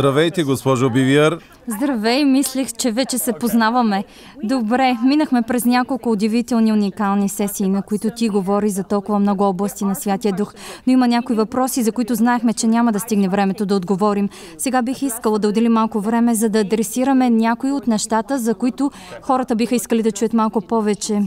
Здравейте, госпожо Бивиер. Здравей, мислех, че вече се познаваме. Добре, минахме през няколко удивителни, уникални сесии, на които ти говори за толкова много области на Святия Дух. Но има някои въпроси, за които знаехме, че няма да стигне времето да отговорим. Сега бих искала да отделим малко време, за да адресираме някои от нещата, за които хората биха искали да чуят малко повече.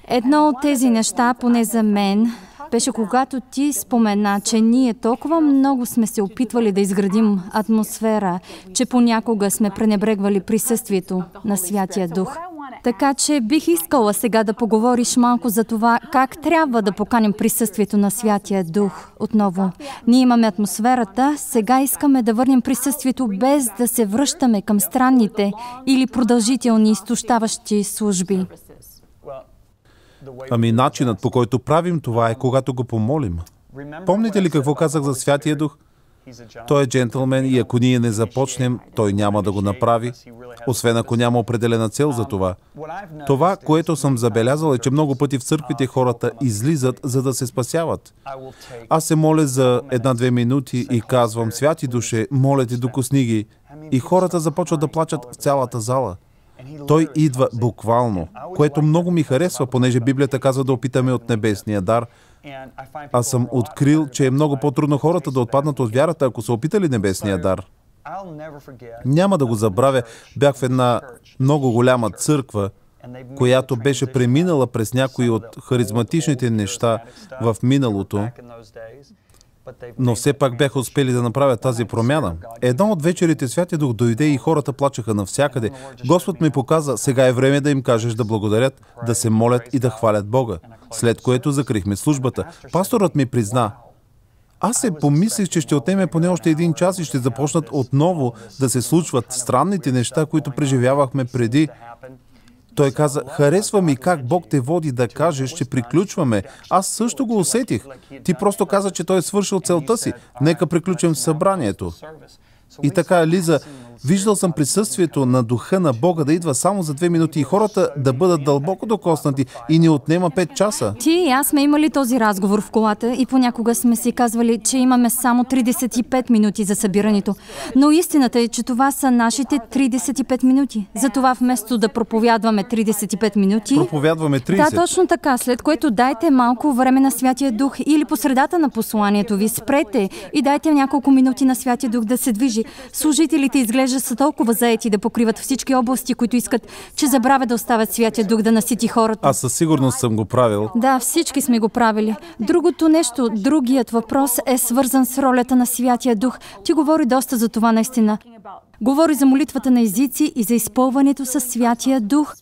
Едно от тези неща, поне за мен, беше когато ти спомена, че ние толкова много сме се опитвали да изградим атмосфера, че понякога сме пренебрегвали присъствието на Святия Дух. Така че бих искала сега да поговориш малко за това, как трябва да поканим присъствието на Святия Дух отново. Ние имаме атмосферата, сега искаме да върнем присъствието без да се връщаме към странните или продължителни изтощаващи служби. Ами начинът, по който правим това е, когато го помолим. Помните ли какво казах за Святия Дух? Той е джентълмен и ако ние не започнем, той няма да го направи, освен ако няма определена цел за това. Това, което съм забелязал, е, че много пъти в църквите хората излизат, за да се спасяват. Аз се моля за 1-2 минути и казвам: Святи Душе, моля те, докосни ги. И хората започват да плачат в цялата зала. Той идва буквално, което много ми харесва, понеже Библията казва да опитаме от небесния дар. Аз съм открил, че е много по-трудно хората да отпаднат от вярата, ако са опитали небесния дар. Няма да го забравя, бях в една много голяма църква, която беше преминала през някои от харизматичните неща в миналото, но все пак бяха успели да направят тази промяна. Една от вечерите Святия Дух дойде и хората плачеха навсякъде. Господ ми показа: сега е време да им кажеш да благодарят, да се молят и да хвалят Бога. След което закрихме службата. Пасторът ми призна: аз се помислих, че ще отнеме поне още 1 час и ще започнат отново да се случват странните неща, които преживявахме преди. Той каза: харесва ми как Бог те води да кажеш, че приключваме. Аз също го усетих. Ти просто каза, че той е свършил целта си. Нека приключим събранието. И така, Лиза, виждал съм присъствието на Духа на Бога да идва само за 2 минути и хората да бъдат дълбоко докоснати и ни отнема 5 часа. Ти и аз сме имали този разговор в колата и понякога сме си казвали, че имаме само 35 минути за събирането. Но истината е, че това са нашите 35 минути. Затова вместо да проповядваме 35 минути... Проповядваме 30. Да, точно така. След което дайте малко време на Святия Дух или по средата на посланието ви спрете и дайте няколко минути на Святия Дух да се движи. Служителите изглежда са толкова заети да покриват всички области, които искат, че забравят да оставят Святия Дух да насити хората. Аз със сигурност съм го правил. Да, всички сме го правили. Другият въпрос е свързан с ролята на Святия Дух. Ти говори доста за това наистина. Говори за молитвата на езици и за изпълването със Святия Дух.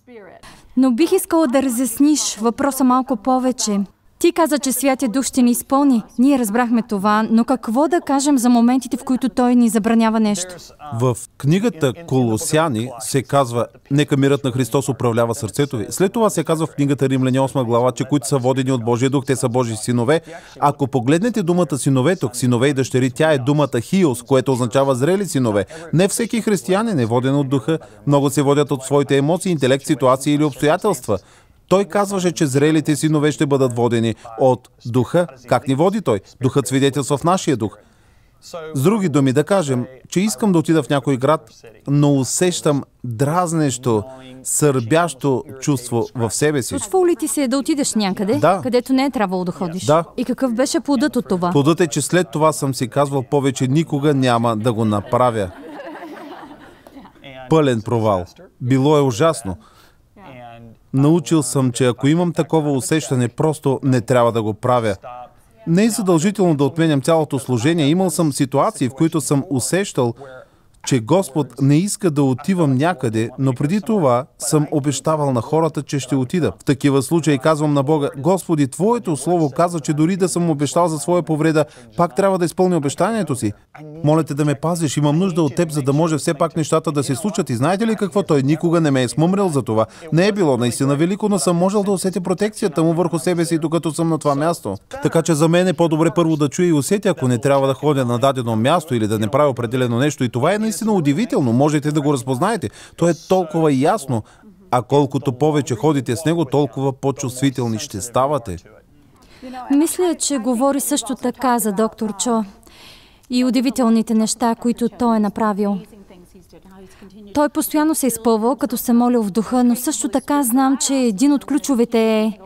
Но бих искала да разясниш въпроса малко повече. Ти каза, че Святия Дух ще ни изпълни. Ние разбрахме това, но какво да кажем за моментите, в които Той ни забранява нещо? В книгата Колосяни се казва: нека мирът на Христос управлява сърцето ви. След това се казва в книгата Римляни 8 глава, че които са водени от Божия Дух, те са Божии синове. Ако погледнете думата синове тук, синове и дъщери, тя е думата хиос, което означава зрели синове. Не всеки християнин е воден от Духа. Много се водят от своите емоции, интелект, ситуации или обстоятелства. Той казваше, че зрелите синове ще бъдат водени от Духа. Как ни води Той? Духът свидетелства в нашия дух. С други думи да кажем, че искам да отида в някой град, но усещам дразнещо, сърбящо чувство в себе си. Случвало ли ти се да отидеш някъде, да, където не е трябвало да ходиш? Да. И какъв беше плодът от това? Плодът е, че след това съм си казвал: повече никога няма да го направя. Пълен провал. Било е ужасно. Научил съм, че ако имам такова усещане, просто не трябва да го правя. Не е задължително да отменям цялото служение. Имал съм ситуации, в които съм усещал, че Господ не иска да отивам някъде, но преди това съм обещавал на хората, че ще отида. В такива случаи казвам на Бога: Господи, Твоето слово казва, че дори да съм обещал за своя повреда, пак трябва да изпълня обещанието си. Моля те да ме пазиш, имам нужда от Теб, за да може все пак нещата да се случат. И знаете ли какво? Той никога не ме е смъмрил за това. Не е било наистина велико, но съм можел да усетя протекцията му върху себе си, докато съм на това място. Така че за мен е по-добре първо да чуя и усетя, ако не трябва да ходя на дадено място или да не правя определено нещо. И това е наистина удивително. Можете да го разпознаете. То е толкова ясно. А колкото повече ходите с него, толкова по-чувствителни ще ставате. Мисля, че говори също така за доктор Чо. и удивителните неща, които Той е направил. Той постоянно се изпълвал, като се молил в духа, но също така знам, че един от ключовете е,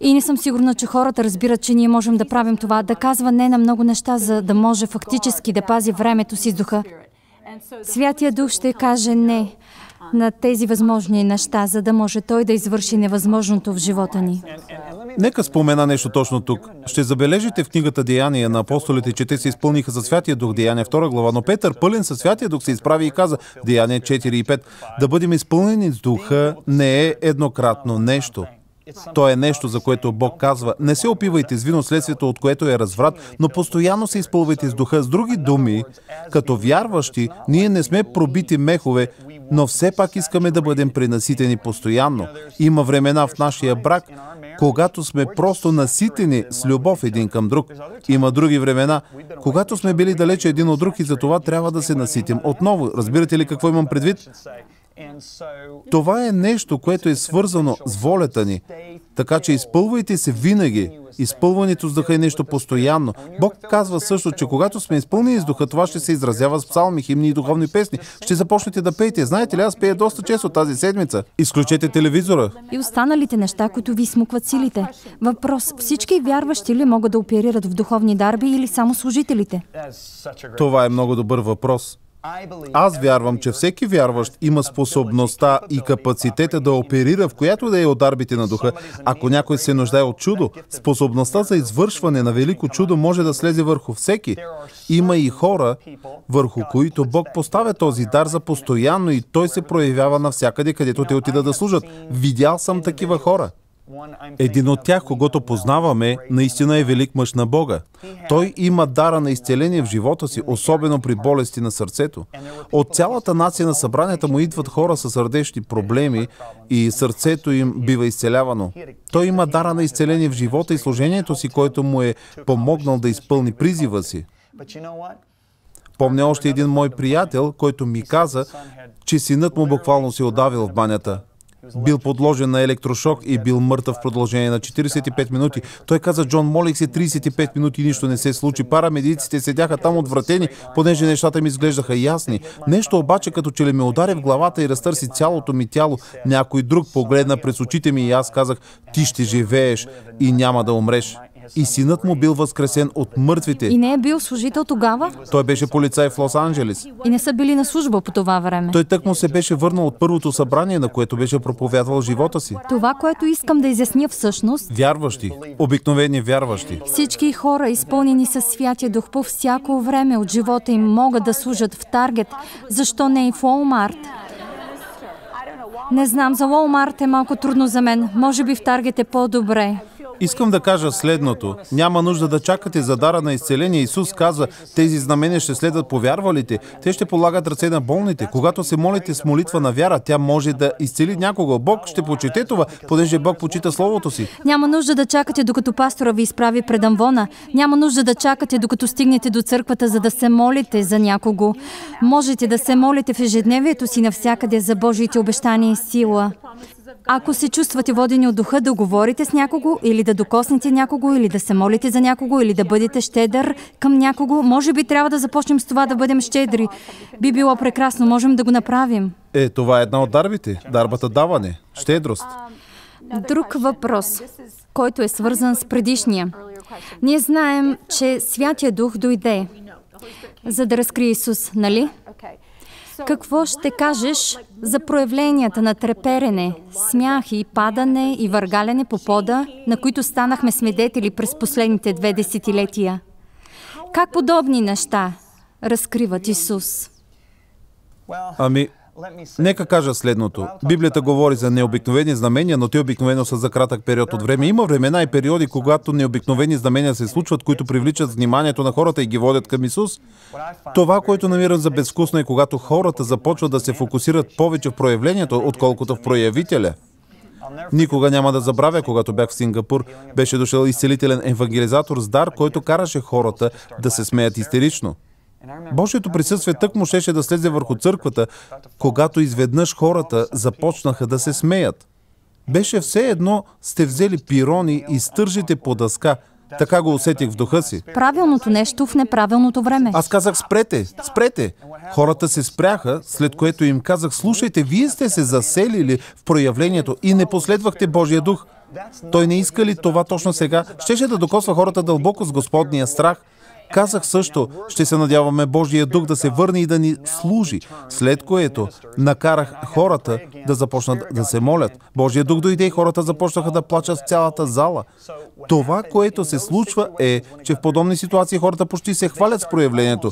и не съм сигурна, че хората разбират, че ние можем да правим това, да казва не на много неща, за да може фактически да пази времето си с духа. Святия Дух ще каже не на тези възможни неща, за да може Той да извърши невъзможното в живота ни. Нека спомена нещо точно тук. Ще забележите в книгата Деяния на апостолите, че те се изпълниха за Святия Дух, Деяния 2 глава, но Петър, пълен със Святия Дух, се изправи и каза, Деяния 4 и 5, да бъдем изпълнени с Духа не е еднократно нещо. То е нещо, за което Бог казва, не се опивайте с вино, следствието от което е разврат, но постоянно се изпълвайте с Духа. С други думи, като вярващи, ние не сме пробити мехове, но все пак искаме да бъдем пренаситени постоянно. Има времена в нашия брак, когато сме просто наситени с любов един към друг. Има други времена, когато сме били далече един от друг и за това трябва да се наситим отново. Разбирате ли какво имам предвид? Това е нещо, което е свързано с волята ни. Така че изпълвайте се винаги. Изпълването с духа е нещо постоянно. Бог казва също, че когато сме изпълнени с духа, това ще се изразява с псалми, химни и духовни песни. Ще започнете да пеете. Знаете ли, аз пея доста често тази седмица. Изключете телевизора. И останалите неща, които ви смукват силите. Въпрос: всички вярващи ли могат да оперират в духовни дарби или само служителите? Това е много добър въпрос. Аз вярвам, че всеки вярващ има способността и капацитета да оперира в която да е от дарбите на духа. Ако някой се нуждае от чудо, способността за извършване на велико чудо може да слезе върху всеки. Има и хора, върху които Бог поставя този дар за постоянно и той се проявява навсякъде, където те отидат да служат. Видял съм такива хора. Един от тях, когото познаваме, наистина е велик мъж на Бога. Той има дара на изцеление в живота си, особено при болести на сърцето. От цялата нация на събранията му идват хора с сърдечни проблеми и сърцето им бива изцелявано. Той има дара на изцеление в живота и служението си, който му е помогнал да изпълни призива си. Помня още един мой приятел, който ми каза, че синът му буквално се удавил в банята. Бил подложен на електрошок и бил мъртъв в продължение на 45 минути. Той каза, Джон, молих се 35 минути и нищо не се случи. Парамедиците седяха там отвратени, понеже нещата ми изглеждаха ясни. Нещо обаче като че ли ме удари в главата и разтърси цялото ми тяло. Някой друг погледна през очите ми и аз казах, ти ще живееш и няма да умреш. И синът му бил възкресен от мъртвите. И не е бил служител тогава? Той беше полицай в Лос-Анджелес. И не са били на служба по това време? Той тъкмо се беше върнал от първото събрание, на което беше проповядвал живота си. Това, което искам да изясня всъщност... Вярващи. Обикновени вярващи. Всички хора, изпълнени със Святия Дух по всяко време от живота им, могат да служат в Таргет. Защо не и в Уолмарт? Не знам, за Уолмарт е малко трудно за мен. Може би в Таргет е по-добре. Искам да кажа следното. Няма нужда да чакате за дара на изцеление. Исус каза, тези знамения ще следват повярвалите. Те ще полагат ръце на болните. Когато се молите с молитва на вяра, тя може да изцели някого. Бог ще почете това, понеже Бог почита Словото си. Няма нужда да чакате, докато пастора ви изправи пред амвона. Няма нужда да чакате, докато стигнете до църквата, за да се молите за някого. Можете да се молите в ежедневието си навсякъде за Божиите обещания и сила. Ако се чувствате водени от духа, да говорите с някого, или да докоснете някого, или да се молите за някого, или да бъдете щедър към някого, може би трябва да започнем с това да бъдем щедри. Би било прекрасно, можем да го направим. Това е една от дарбите. Дарбата даване. Щедрост. Друг въпрос, който е свързан с предишния. Ние знаем, че Святия Дух дойде, за да разкрие Исус, нали? Какво ще кажеш за проявленията на треперене, смях и падане и въргаляне по пода, на които станахме свидетели през последните 2 десетилетия? Как подобни неща разкриват Исус? Нека кажа следното. Библията говори за необикновени знамения, но те обикновено са за кратък период от време. Има времена и периоди, когато необикновени знамения се случват, които привличат вниманието на хората и ги водят към Исус. Това, което намирам за безвкусно е, когато хората започват да се фокусират повече в проявлението, отколкото в проявителя. Никога няма да забравя, когато бях в Сингапур, беше дошъл изцелителен евангелизатор с дар, който караше хората да се смеят истерично. Божието присъствие тъкмо щеше да слезе върху църквата, когато изведнъж хората започнаха да се смеят. Беше все едно сте взели пирони и стържите по дъска. Така го усетих в духа си. Правилното нещо в неправилното време. Аз казах, спрете, спрете. Хората се спряха, след което им казах, слушайте, вие сте се заселили в проявлението и не последвахте Божия дух. Той не иска ли това точно сега? Щеше да докосва хората дълбоко с Господния страх. Казах също, ще се надяваме Божия дух да се върне и да ни служи, след което накарах хората да започнат да се молят. Божия дух дойде и хората започнаха да плачат в цялата зала. Това, което се случва е, че в подобни ситуации хората почти се хвалят с проявлението.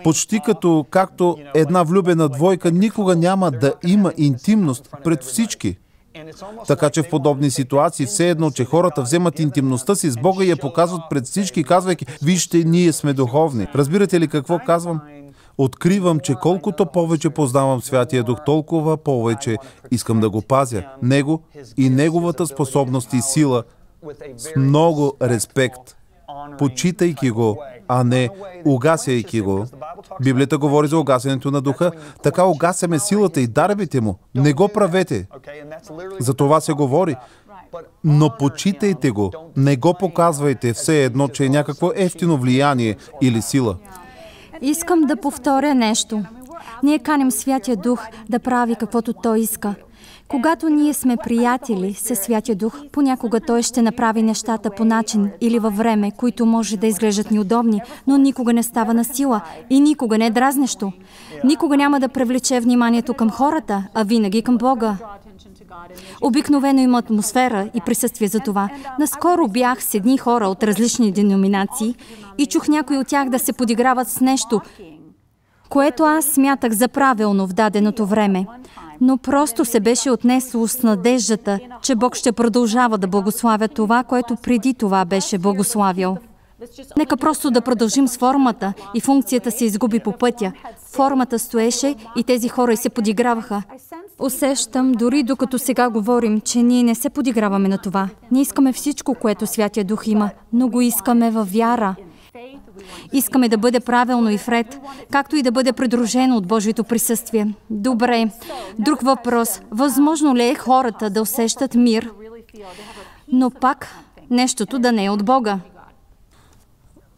Почти както една влюбена двойка никога няма да има интимност пред всички. Така че в подобни ситуации все едно, че хората вземат интимността си с Бога и я показват пред всички, казвайки, вижте, ние сме духовни. Разбирате ли какво казвам? Откривам, че колкото повече познавам Святия Дух, толкова повече искам да го пазя. Него и Неговата способност и сила с много респект, почитайки го, а не угасяйки го. Библията говори за угасянето на духа. Така угасяме силата и дарбите му. Не го правете. За това се говори. Но почитайте го. Не го показвайте все едно, че е някакво ефтино влияние или сила. Искам да повторя нещо. Ние каним Святия Дух да прави каквото Той иска. Когато ние сме приятели със Святия Дух, понякога Той ще направи нещата по начин или във време, които може да изглеждат неудобни, но никога не става на сила и никога не е дразнещо. Никога няма да привлече вниманието към хората, а винаги към Бога. Обикновено има атмосфера и присъствие за това. Наскоро бях с едни хора от различни деноминации и чух някои от тях да се подиграват с нещо, което аз смятах за правилно в даденото време. Но просто се беше отнесло с надеждата, че Бог ще продължава да благославя това, което преди това беше благославил. Нека просто да продължим с формата и функцията се изгуби по пътя. Формата стоеше и тези хора и се подиграваха. Усещам, дори докато сега говорим, че ние не се подиграваме на това. Ние искаме всичко, което Святия Дух има, но го искаме във вяра. Искаме да бъде правилно и вред, както и да бъде придружено от Божието присъствие. Добре. Друг въпрос. Възможно ли е хората да усещат мир, но пак нещото да не е от Бога?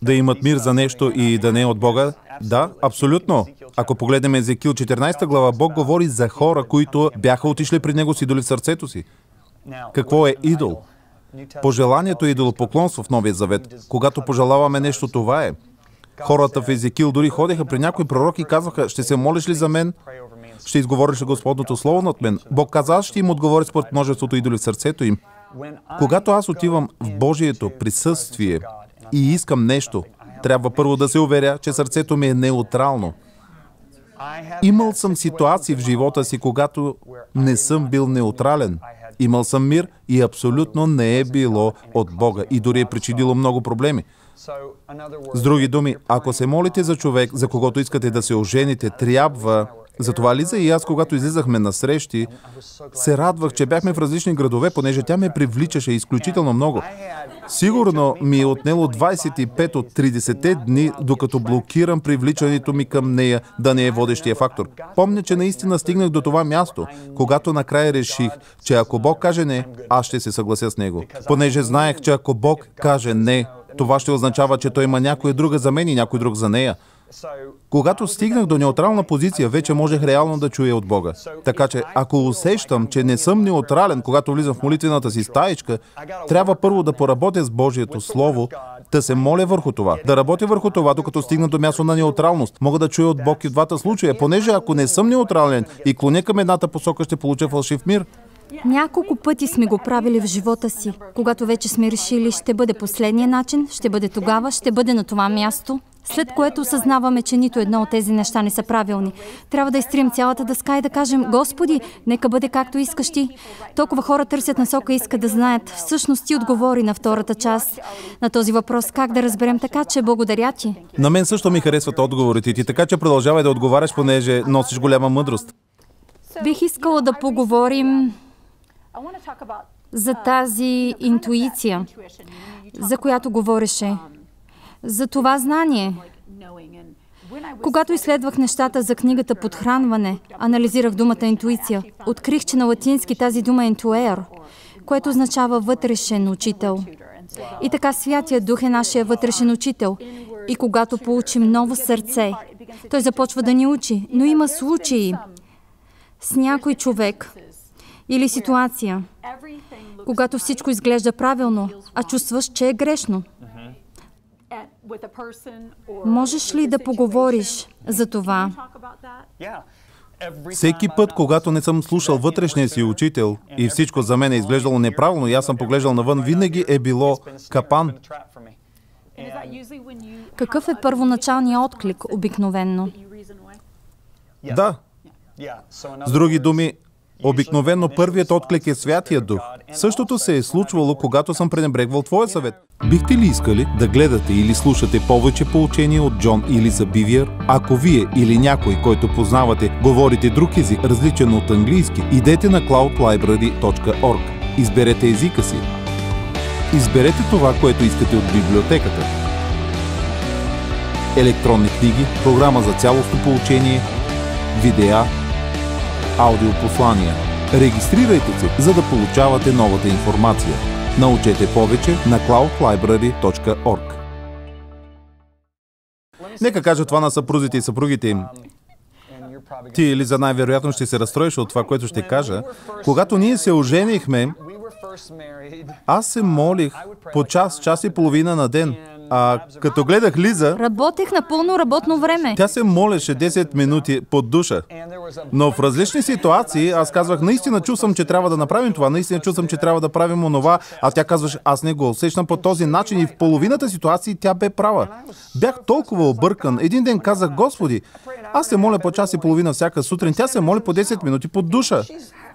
Да имат мир за нещо и да не е от Бога? Да, абсолютно. Ако погледнем Езекил 14 глава, Бог говори за хора, които бяха отишли при Него с идоли в сърцето си. Какво е идол? Пожеланието е идолопоклонство в Новия Завет. Когато пожелаваме нещо, това е. Хората в Езекил дори ходеха при някой пророк и казваха, ще се молиш ли за мен? Ще изговориш ли Господното Слово над мен? Бог каза, аз ще им отговоря според множеството идоли в сърцето им. Когато аз отивам в Божието присъствие и искам нещо, трябва първо да се уверя, че сърцето ми е неутрално. Имал съм ситуации в живота си, когато не съм бил неутрален. Имал съм мир и абсолютно не е било от Бога и дори е причинило много проблеми. С други думи, ако се молите за човек, за когото искате да се ожените, трябва... Затова Лиза и аз, когато излизахме на срещи, се радвах, че бяхме в различни градове, понеже тя ме привличаше изключително много. Сигурно ми е отнело 25 от 30-те дни, докато блокирам привличането ми към нея да не е водещия фактор. Помня, че наистина стигнах до това място, когато накрая реших, че ако Бог каже не, аз ще се съглася с Него. Понеже знаех, че ако Бог каже не, това ще означава, че Той има някоя друга за мен и някой друг за нея. Когато стигнах до неутрална позиция, вече можех реално да чуя от Бога. Така че, ако усещам, че не съм неутрален, когато влизам в молитвената си стаичка, трябва първо да поработя с Божието Слово, да се моля върху това. Да работя върху това, докато стигна до място на неутралност. Мога да чуя от Бог и в двата случая, понеже ако не съм неутрален и клоня към едната посока, ще получа фалшив мир. Няколко пъти сме го правили в живота си. Когато вече сме решили, ще бъде последния начин, ще бъде тогава, ще бъде на това място, след което осъзнаваме, че нито едно от тези неща не са правилни. Трябва да изтрим цялата дъска и да кажем, Господи, нека бъде както искаш ти. Толкова хора търсят насока и искат да знаят. Всъщност ти отговори на втората част на този въпрос. Как да разберем така, че благодаря ти? На мен също ми харесват отговорите ти, така че продължавай да отговаряш, понеже носиш голяма мъдрост. Бих искала да поговорим за тази интуиция, за която говореше. За това знание. Когато изследвах нещата за книгата Подхранване, анализирах думата интуиция. Открих, че на латински тази дума е intuere, което означава вътрешен учител. И така Святия Дух е нашия вътрешен учител. И когато получим ново сърце, той започва да ни учи. Но има случаи с някой човек или ситуация, когато всичко изглежда правилно, а чувстваш, че е грешно. Можеш ли да поговориш за това? Всеки път, когато не съм слушал вътрешния си учител и всичко за мен е изглеждало неправилно и аз съм поглеждал навън, винаги е било капан. Какъв е първоначалният отклик обикновенно? Да. С други думи, обикновено първият отклик е Святия Дух. Същото се е случвало, когато съм пренебрегвал твоя съвет. Бихте ли искали да гледате или слушате повече поучения от Джон или за Бивиер? Ако вие или някой, който познавате, говорите друг език, различен от английски, идете на cloudlibrary.org. Изберете езика си. Изберете това, което искате от библиотеката. Електронни книги, програма за цялостно поучение, видеа, аудиопослания. Регистрирайте се, за да получавате новата информация. Научете повече на cloudlibrary.org. Нека кажа това на съпрузите и съпругите им. Ти, Елиза, най-вероятно ще се разстроиш от това, което ще кажа. Когато ние се оженихме, аз се молих по час и половина на ден. А като гледах Лиза... Работех на пълно работно време. Тя се молеше 10 минути под душа. Но в различни ситуации аз казвах, наистина чул съм, че трябва да направим това, наистина чул съм, че трябва да правим онова, а тя казваше, аз не го усещам по този начин и в половината ситуации тя бе права. Бях толкова объркан. Един ден казах, Господи, аз се моля по час и половина всяка сутрин, тя се моли по 10 минути под душа.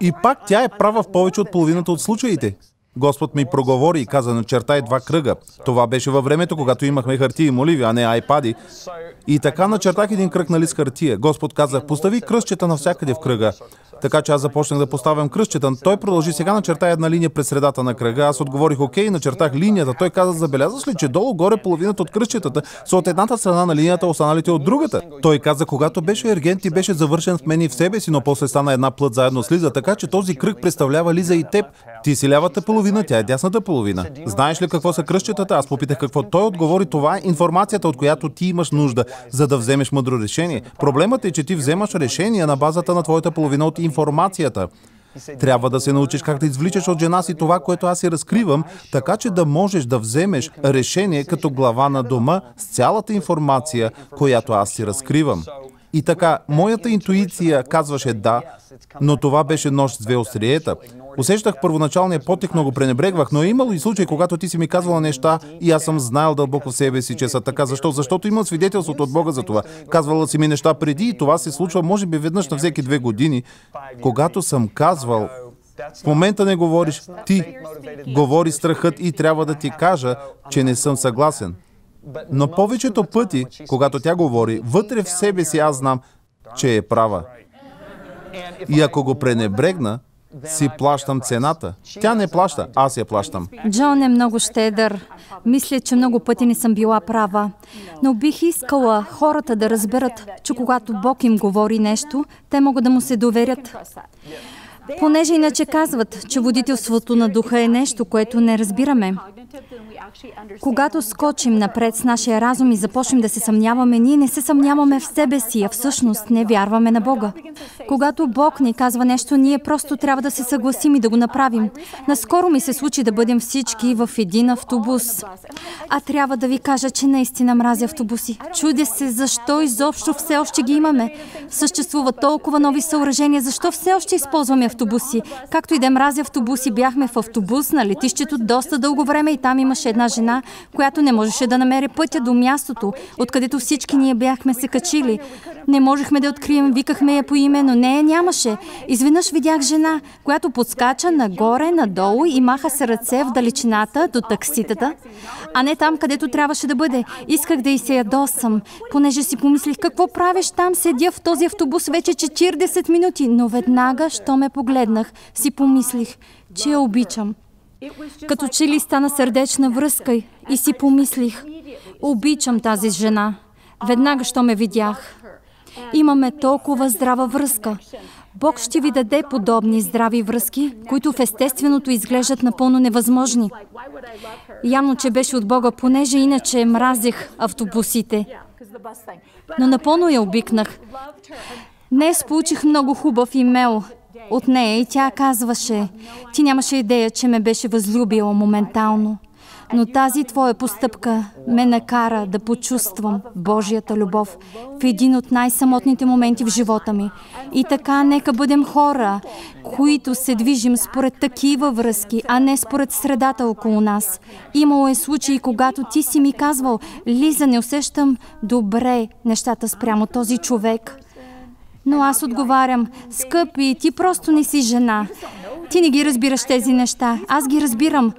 И пак тя е права в повече от половината от случаите. Господ ми проговори и каза, начертай 2 кръга. Това беше във времето, когато имахме хартия и моливи, а не айпади. И така начертах един кръг на лист хартия. Господ каза, постави кръстчета навсякъде в кръга. Така че аз започнах да поставям кръстчета. Той продължи, сега начертай една линия през средата на кръга. Аз отговорих, окей, начертах линията. Той каза, забелязваш ли, че долу-горе половината от кръстчетата са от едната страна на линията, останалите от другата. Той каза, когато беше ерген, ти беше завършен в мен и в себе си, но после стана една плът заедно с Лиза, така че този кръг представлява Лиза и теб. Ти си лявата половина, тя е дясната половина. Знаеш ли какво са кръстчетата? Аз попитах какво. Той отговори, това е информацията, от която ти имаш нужда, за да вземеш мъдро решение. Проблемът е, че ти вземаш решение на базата на твоята половина от информацията. Трябва да се научиш как да извличаш от жена си това, което аз си разкривам, така че да можеш да вземеш решение като глава на дома с цялата информация, която аз си разкривам. И така, моята интуиция казваше да, но това беше нож с 2 остриета. Усещах първоначалния потик, но го пренебрегвах, но е имало и случай, когато ти си ми казвала неща и аз съм знаел дълбоко в себе си, че са така. Защо? Защото имам свидетелството от Бога за това. Казвала си ми неща преди и това се случва, може би веднъж на всеки 2 години. Когато съм казвал, в момента не говориш, ти говори страхът и трябва да ти кажа, че не съм съгласен. Но повечето пъти, когато тя говори, вътре в себе си аз знам, че е права. И ако го пренебрегна, си плащам цената. Тя не плаща, аз я плащам. Джон е много щедър. Мисля, че много пъти не съм била права. Но бих искала хората да разберат, че когато Бог им говори нещо, те могат да му се доверят. Понеже иначе казват, че водителството на духа е нещо, което не разбираме. Когато скочим напред с нашия разум и започнем да се съмняваме, ние не се съмняваме в себе си, а всъщност не вярваме на Бога. Когато Бог ни казва нещо, ние просто трябва да се съгласим и да го направим. Наскоро ми се случи да бъдем всички в един автобус. А трябва да ви кажа, че наистина мразя автобуси. Чудя се, защо изобщо все още ги имаме. Съществуват толкова нови съоръжения, защо все още използваме автобуси. Както и да мразя автобуси, бяхме в автобус на летището доста дълго време и там имаше една жена, която не можеше да намери пътя до мястото, откъдето всички ние бяхме се качили. Не можехме да открием, викахме я по име, но нея нямаше. Изведнъж видях жена, която подскача нагоре, надолу и маха с ръце в далечината до такситата, а не там, където трябваше да бъде. Исках да й се ядосам, понеже си помислих, какво правиш там, седя в този автобус вече 40 минути, но веднага, що ме погледнах, си помислих, че я обичам. Като че ли стана сърдечна връзка и си помислих, обичам тази жена. Веднага, що ме видях. Имаме толкова здрава връзка. Бог ще ви даде подобни здрави връзки, които в естественото изглеждат напълно невъзможни. Явно, че беше от Бога, понеже иначе мразех автобусите. Но напълно я обикнах. Днес получих много хубав имейл от нея и тя казваше: ти нямаше идея, че ме беше възлюбила моментално. Но тази твоя постъпка ме накара да почувствам Божията любов в един от най-самотните моменти в живота ми. И така, нека бъдем хора, които се движим според такива връзки, а не според средата около нас. Имало е случаи, когато ти си ми казвал: Лиза, не усещам добре нещата спрямо този човек. Но аз отговарям: скъпи, ти просто не си жена. Ти не ги разбираш тези неща. Аз ги разбирам.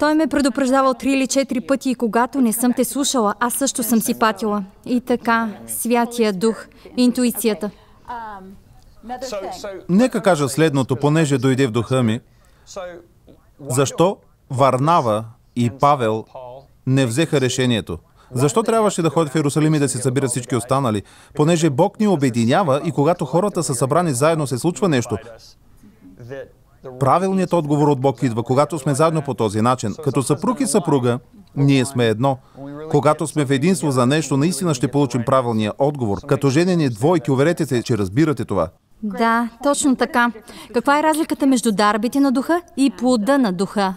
Той ме предупреждавал 3 или 4 пъти и когато не съм те слушала, аз също съм си патила. И така, Святия Дух, интуицията. Нека кажа следното, понеже дойде в духа ми. Защо Варнава и Павел не взеха решението? Защо трябваше да ходят в Иерусалим и да се събират всички останали? Понеже Бог ни обединява и когато хората са събрани заедно, се случва нещо. Правилният отговор от Бог идва, когато сме заедно по този начин. Като съпруг и съпруга, ние сме едно. Когато сме в единство за нещо, наистина ще получим правилния отговор. Като женени двойки, уверете се, че разбирате това. Да, точно така. Каква е разликата между дарбите на духа и плода на духа?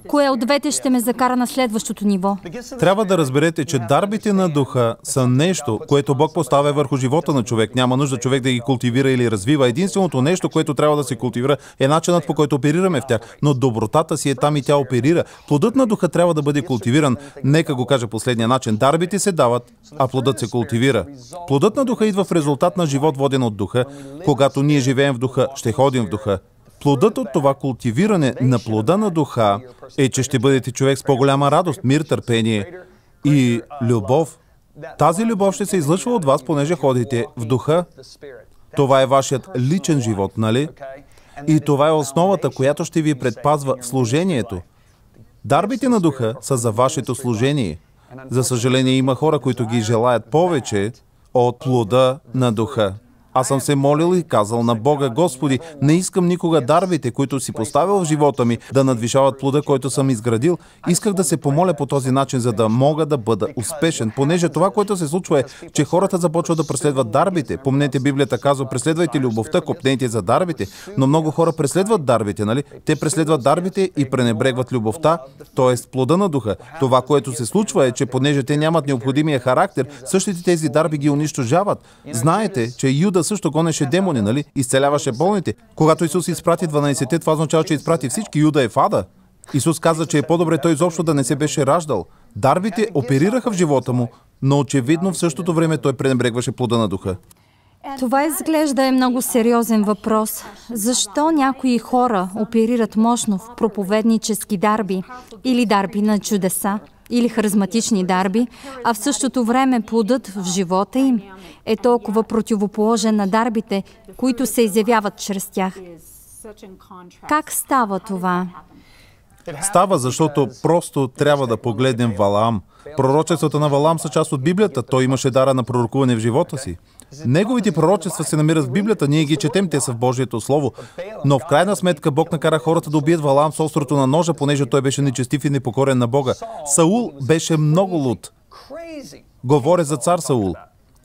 Кое от двете ще ме закара на следващото ниво? Трябва да разберете, че дарбите на духа са нещо, което Бог поставя върху живота на човек. Няма нужда човек да ги култивира или развива. Единственото нещо, което трябва да се култивира, е начинът, по който оперираме в тях. Но добротата си е там и тя оперира. Плодът на духа трябва да бъде култивиран. Нека го кажа последния начин. Дарбите се дават, а плодът се култивира. Плодът на духа идва в резултат на живот, воден от духа. Когато ние живеем в духа, ще ходим в духа. Плодът от това култивиране на плода на духа е, че ще бъдете човек с по-голяма радост, мир, търпение и любов. Тази любов ще се излъчва от вас, понеже ходите в духа. Това е вашият личен живот, нали? И това е основата, която ще ви предпазва в служението. Дарбите на духа са за вашето служение. За съжаление, има хора, които ги желаят повече от плода на духа. Аз съм се молил и казал на Бога: Господи, не искам никога дарбите, които си поставил в живота ми, да надвишават плода, който съм изградил. Исках да се помоля по този начин, за да мога да бъда успешен, понеже това, което се случва, е, че хората започват да преследват дарбите. Помнете, Библията казва: преследвайте любовта, копнейте за дарбите. Но много хора преследват дарбите, нали? Те преследват дарбите и пренебрегват любовта, т.е. плода на духа. Това, което се случва, е, че понеже те нямат необходимия характер, същите тези дарби ги унищожават. Знаете, че Юда също гонеше демони, нали? Изцеляваше болните. Когато Исус изпрати 12-те, това означава, че изпрати всички. Юда е в ада.Исус каза, че е по-добре той изобщо да не се беше раждал. Дарбите оперираха в живота му, но очевидно в същото време той пренебрегваше плода на духа. Това изглежда е много сериозен въпрос. Защо някои хора оперират мощно в проповеднически дарби или дарби на чудеса, или харизматични дарби, а в същото време плодът в живота им е толкова противоположен на дарбите, които се изявяват чрез тях? Как става това? Става, защото просто трябва да погледнем Валаам. Пророчествата на Валаам са част от Библията. Той имаше дара на пророкуване в живота си. Неговите пророчества се намират в Библията, ние ги четем, те са в Божието Слово. Но в крайна сметка Бог накара хората да убият Валаам с острото на ножа, понеже той беше нечестив и непокорен на Бога. Саул беше много луд. Говоря за цар Саул.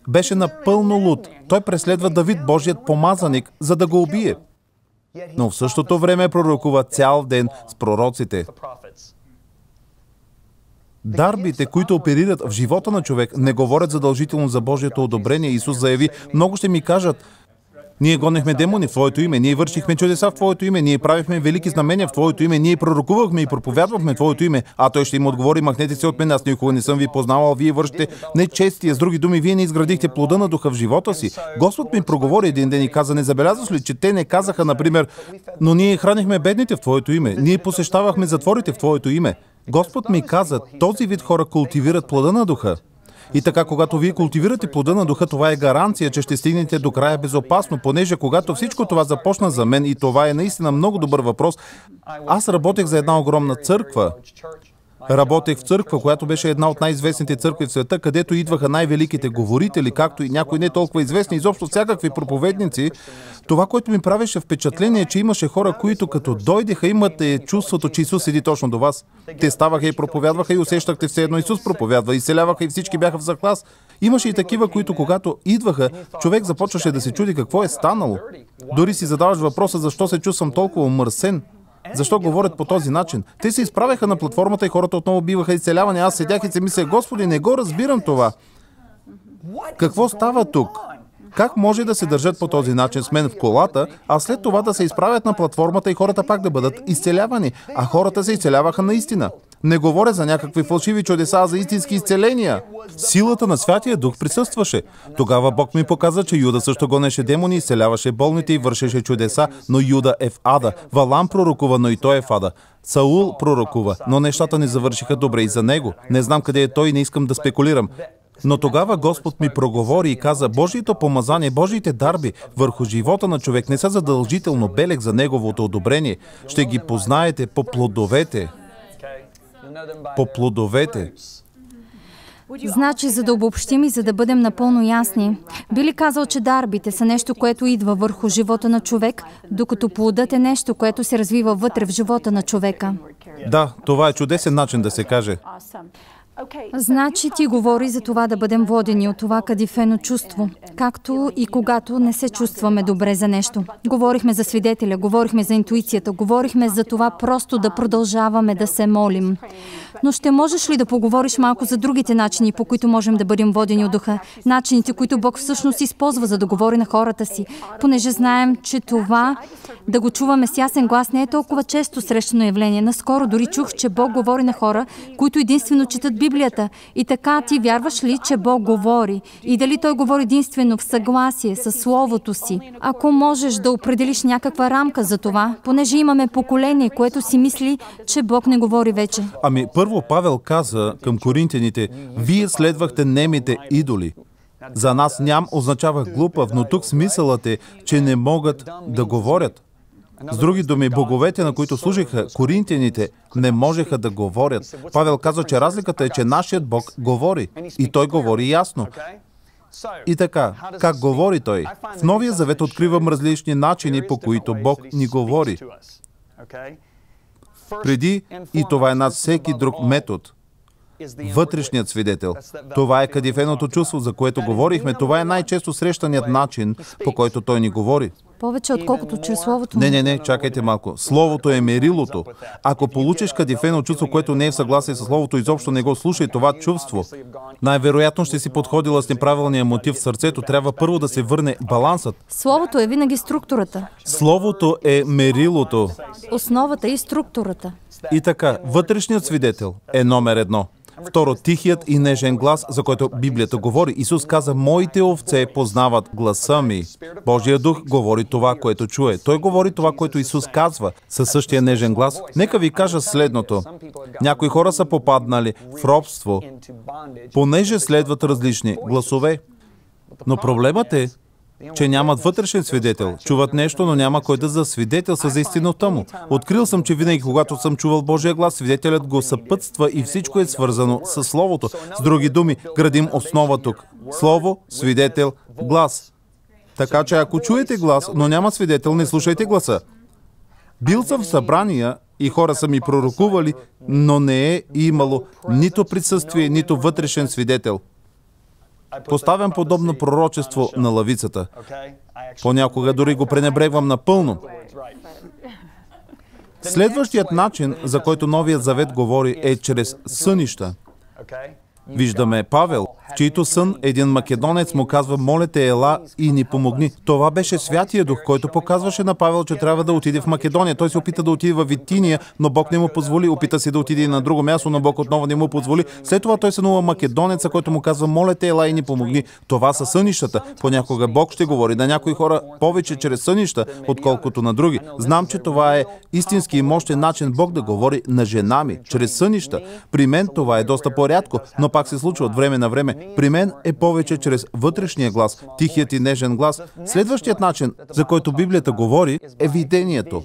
Беше напълно луд. Той преследва Давид, Божият помазаник, за да го убие. Но в същото време пророкува цял ден с пророците. Дарбите, които оперират в живота на човек, не говорят задължително за Божието одобрение. Исус заяви: много ще ми кажат: ние гонехме демони в Твоето име, ние вършихме чудеса в Твоето име, ние правихме велики знамения в Твоето име, ние пророкувахме и проповядвахме Твоето име. А той ще им отговори: махнете се от мен, аз никога не съм ви познавал, вие вършите нечестие. С други думи, вие не изградихте плода на духа в живота си. Господ ми проговори един ден и каза: не забелязваш ли, че те не казаха, например: но ние хранихме бедните в Твоето име, ние посещавахме затворите в Твоето име. Господ ми каза: този вид хора култивират плода на духа. И така, когато вие култивирате плода на духа, това е гаранция, че ще стигнете до края безопасно, понеже когато всичко това започна за мен, и това е наистина много добър въпрос, аз работех за една огромна църква. Работех в църква, която беше една от най-известните църкви в света, където идваха най-великите говорители, както и някои не толкова известни, изобщо всякакви проповедници. Това, което ми правеше впечатление, е, че имаше хора, които като дойдеха, имате чувството, че Исус седи точно до вас. Те ставаха и проповядваха и усещахте все едно Исус проповядва, изцеляваха и всички бяха в захлас. Имаше и такива, които когато идваха, човек започваше да се чуди какво е станало. Дори си задаваш въпроса, защо се чувствам толкова мърсен. Защо говорят по този начин? Те се изправяха на платформата и хората отново биваха изцелявани. Аз седях и се мисля, Господи, не го разбирам това. Какво става тук? Как може да се държат по този начин с мен в колата, а след това да се изправят на платформата и хората пак да бъдат изцелявани? А хората се изцеляваха наистина. Не говоря за някакви фалшиви чудеса, а за истински изцеления. Силата на Святия Дух присъстваше. Тогава Бог ми показа, че Юда също гонеше демони, изцеляваше болните и вършеше чудеса, но Юда е в ада. Валам пророкува, но и той е в ада. Саул пророкува, но нещата не завършиха добре и за него. Не знам къде е той и не искам да спекулирам. Но тогава Господ ми проговори и каза, Божието помазание, Божиите дарби върху живота на човек не са задължително белег за неговото одобрение. Ще ги познаете по плодовете. По плодовете. Значи, за да обобщим и за да бъдем напълно ясни, би ли казал, че дарбите са нещо, което идва върху живота на човек, докато плодът е нещо, което се развива вътре в живота на човека? Да, това е чудесен начин да се каже. Значи ти говори за това да бъдем водени от това кадифено чувство, както и когато не се чувстваме добре за нещо. Говорихме за свидетеля, говорихме за интуицията, говорихме за това просто да продължаваме да се молим. Но ще можеш ли да поговориш малко за другите начини, по които можем да бъдем водени от духа? Начините, които Бог всъщност използва, за да говори на хората си. Понеже знаем, че това, да го чуваме с ясен глас, не е толкова често срещано явление. Наскоро дори чух, че Бог говори на хора, които единствено четат Библията. И така, ти вярваш ли, че Бог говори? И дали Той говори единствено в съгласие с Словото си? Ако можеш да определиш някаква рамка за това, понеже имаме поколение, което си мисли, че Бог не говори вече. Ами, първо Павел каза към коринтяните, вие следвахте немите идоли. За нас ням означава глупав, но тук смисълът е, че не могат да говорят. С други думи, боговете, на които служиха коринтяните, не можеха да говорят. Павел каза, че разликата е, че нашият Бог говори. И той говори ясно. И така, как говори той? В Новия Завет откривам различни начини, по които Бог ни говори. Преди, и това е над всеки друг метод, вътрешният свидетел. Това е кадифеното чувство, за което говорихме. Това е най-често срещаният начин, по който той ни говори. Повече отколкото чрез Словото. Не, чакайте малко. Словото е мерилото. Ако получиш кадифено чувство, което не е в съгласие с Словото, изобщо не го слушай това чувство. Най-вероятно ще си подходила с неправилния мотив в сърцето. Трябва първо да се върне балансът. Словото е винаги структурата. Словото е мерилото. Основата и структурата. И така, вътрешният свидетел е номер едно. Второ, тихият и нежен глас, за който Библията говори. Исус каза, моите овце познават гласа ми. Божия дух говори това, което чуе. Той говори това, което Исус казва, със същия нежен глас. Нека ви кажа следното. Някои хора са попаднали в робство, понеже следват различни гласове. Но проблемът е, че нямат вътрешен свидетел. Чуват нещо, но няма кой да засвидетелства за истината му. Открил съм, че винаги, когато съм чувал Божия глас, свидетелят го съпътства и всичко е свързано с Словото. С други думи, градим основа тук. Слово, свидетел, глас. Така че ако чуете глас, но няма свидетел, не слушайте гласа. Бил съм в събрания и хора са ми пророкували, но не е имало нито присъствие, нито вътрешен свидетел. Поставям подобно пророчество на лавицата. Понякога дори го пренебрегвам напълно. Следващият начин, за който Новият Завет говори, е чрез сънища. Виждаме Павел, в чийто сън един македонец му казва, моля те, ела и ни помогни. Това беше Святия Дух, който показваше на Павел, че трябва да отиде в Македония. Той се опита да отиде в Витиния, но Бог не му позволи. Опита се да отиде и на друго място, но Бог отново не му позволи. След това той сънува македонеца, който му казва, моля те, ела и ни помогни. Това са сънищата. Понякога Бог ще говори на някои хора повече чрез сънища, отколкото на други. Знам, че това е истински и мощен начин Бог да говори на жена ми, чрез сънища. При мен това е доста по-рядко, но пак се случва от време на време. При мен е повече чрез вътрешния глас, тихият и нежен глас. Следващият начин, за който Библията говори, е видението.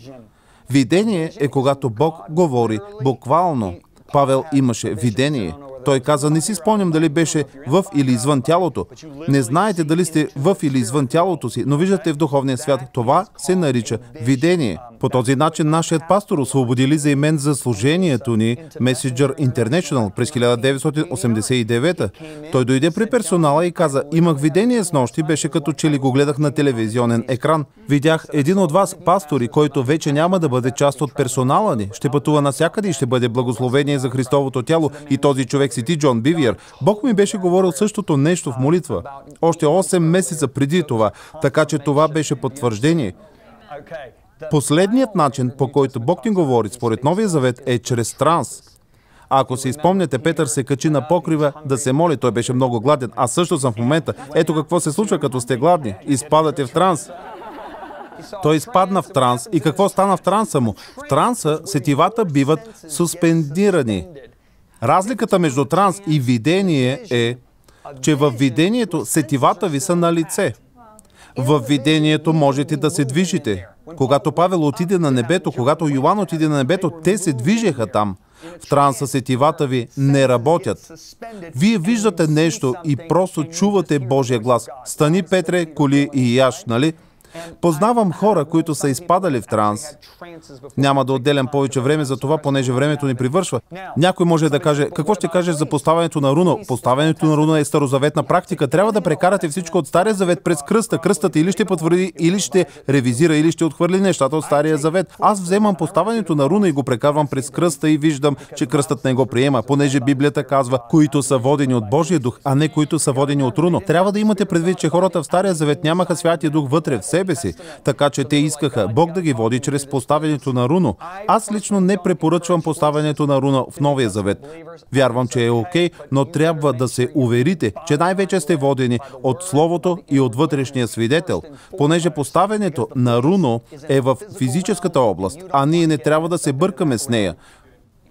Видение е когато Бог говори буквално. Павел имаше видение. Той каза, не си спомням дали беше в или извън тялото. Не знаете дали сте в или извън тялото си, но виждате в духовния свят. Това се нарича видение. По този начин нашият пастор освободи Лиза и мен за служението ни Messenger International през 1989. Той дойде при персонала и каза, имах видение с нощи, беше като че ли го гледах на телевизионен екран. Видях един от вас, пастори, който вече няма да бъде част от персонала ни. Ще пътува навсякъде и ще бъде благословение за Христовото тяло. И този човек си ти, Джон Бивиер. Бог ми беше говорил същото нещо в молитва. Още 8 месеца преди това, така че това беше потвърждение. Последният начин, по който Бог ни говори според Новия завет, е чрез транс. Ако се изпомняте, Петър се качи на покрива да се моли. Той беше много гладен. Аз също съм в момента. Ето какво се случва, като сте гладни. Изпадате в транс. Той изпадна в транс. И какво стана в транса му? В транса сетивата биват суспендирани. Разликата между транс и видение е, че във видението сетивата ви са на лице. Във видението можете да се движите. Когато Павел отиде на небето, когато Йоан отиде на небето, те се движеха там. В транса сетивата ви не работят. Вие виждате нещо и просто чувате Божия глас. Стани, Петре, коли и яш, нали? Познавам хора, които са изпадали в транс. Няма да отделям повече време за това, понеже времето ни привършва. Някой може да каже, какво ще кажеш за поставянето на руно? Поставянето на руно е старозаветна практика. Трябва да прекарате всичко от Стария завет през кръста. Кръстът или ще потвърди, или ще ревизира, или ще отхвърли нещата от Стария завет. Аз вземам поставянето на руно и го прекарвам през кръста и виждам, че кръстът не го приема, понеже Библията казва, които са водени от Божия дух, а не които са водени от руно. Трябва да имате предвид, че хората в Стария завет нямаха Святия дух вътре в себе си, така че те искаха Бог да ги води чрез поставянето на руно. Аз лично не препоръчвам поставянето на руно в Новия завет. Вярвам, че е окей, но трябва да се уверите, че най-вече сте водени от Словото и от вътрешния свидетел, понеже поставянето на руно е в физическата област, а ние не трябва да се бъркаме с нея.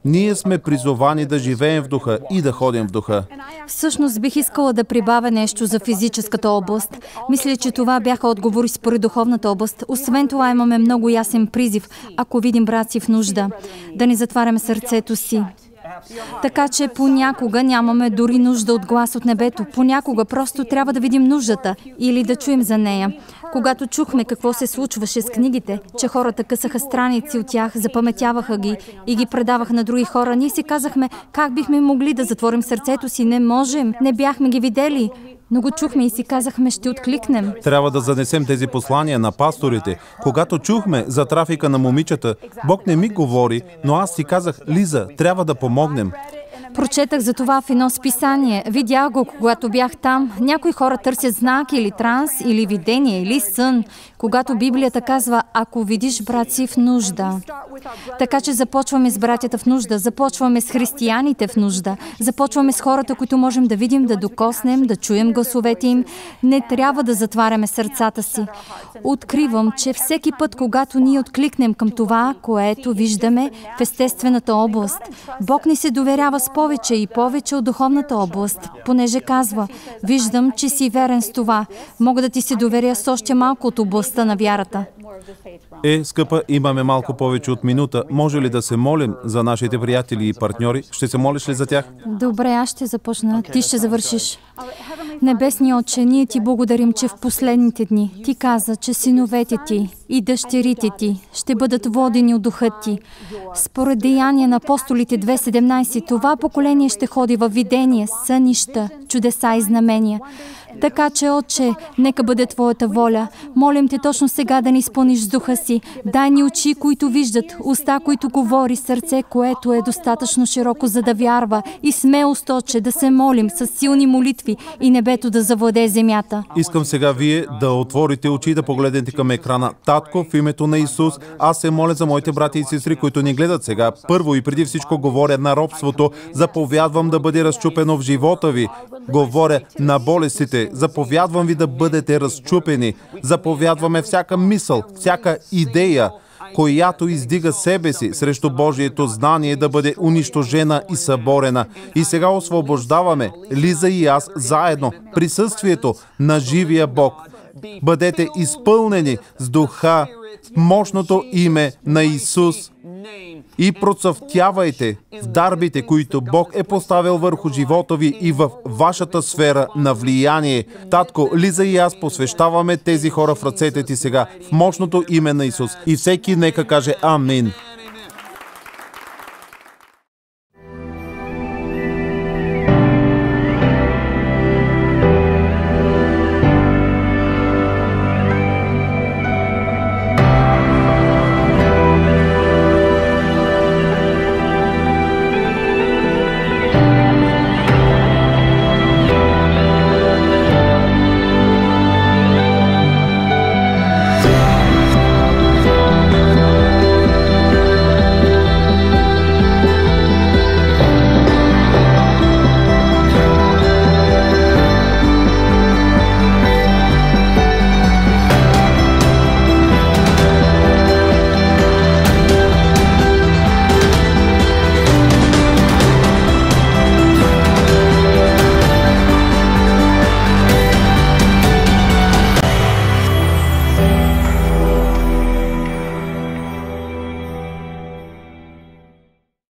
Ние сме призовани да живеем в духа и да ходим в духа. Всъщност бих искала да прибавя нещо за физическата област. Мисля, че това бяха отговори според духовната област. Освен това имаме много ясен призив, ако видим брат си в нужда, да не затваряме сърцето си. Така че понякога нямаме дори нужда от глас от небето. Понякога просто трябва да видим нуждата или да чуем за нея. Когато чухме какво се случваше с книгите, че хората късаха страници от тях, запаметяваха ги и ги предаваха на други хора, ние си казахме, как бихме могли да затворим сърцето си? Не можем, не бяхме ги видели. Но го чухме и си казахме, ще откликнем. Трябва да занесем тези послания на пасторите. Когато чухме за трафика на момичета, Бог не ми говори, но аз си казах, Лиза, трябва да помогнем. Прочетах за това в едно списание. Видях го, когато бях там. Някои хора търсят знак или транс, или видение, или сън, когато Библията казва, ако видиш брат си в нужда. Така че започваме с братята в нужда, започваме с християните в нужда, започваме с хората, които можем да видим, да докоснем, да чуем гласовете им. Не трябва да затваряме сърцата си. Откривам, че всеки път, когато ние откликнем към това, което виждаме в естествената област, Бог ни се доверява с повече и повече от духовната област, понеже казва, виждам, че си верен с това. Мога да ти се доверя с още малко от областта на вярата. Скъпа, имаме малко повече от минута. Може ли да се молим за нашите приятели и партньори? Ще се молиш ли за тях? Добре, аз ще започна. Ти ще завършиш. Небесни Отче, ние ти благодарим, че в последните дни ти каза, че синовете ти и дъщерите ти ще бъдат водени от духът ти. Според Деяния на апостолите 2.17, това поколение ще ходи във видения, сънища, чудеса и знамения. Така че, Отче, нека бъде Твоята воля. Молим Те точно сега да ни изпълниш с духа си. Дай ни очи, които виждат, уста, които говори, сърце, което е достатъчно широко, за да вярва, и смелост, Отче, да се молим с силни молитви и небето да завладее земята. Искам сега Вие да отворите очи и да погледнете към екрана. Татко, в името на Исус, аз се моля за моите брати и сестри, които ни гледат сега. Първо и преди всичко говоря на робството. Заповядвам да бъде разчупено в живота ви. Говоря на болестите. Заповядвам ви да бъдете разчупени. Заповядваме всяка мисъл, всяка идея, която издига себе си срещу Божието знание, да бъде унищожена и съборена. И сега освобождаваме Лиза и аз заедно присъствието на живия Бог. Бъдете изпълнени с духа, в мощното име на Исус и процъфтявайте в дарбите, които Бог е поставил върху живота ви и в вашата сфера на влияние. Татко, Лиза и аз посвещаваме тези хора в ръцете ти сега, в мощното име на Исус. И всеки нека каже амин.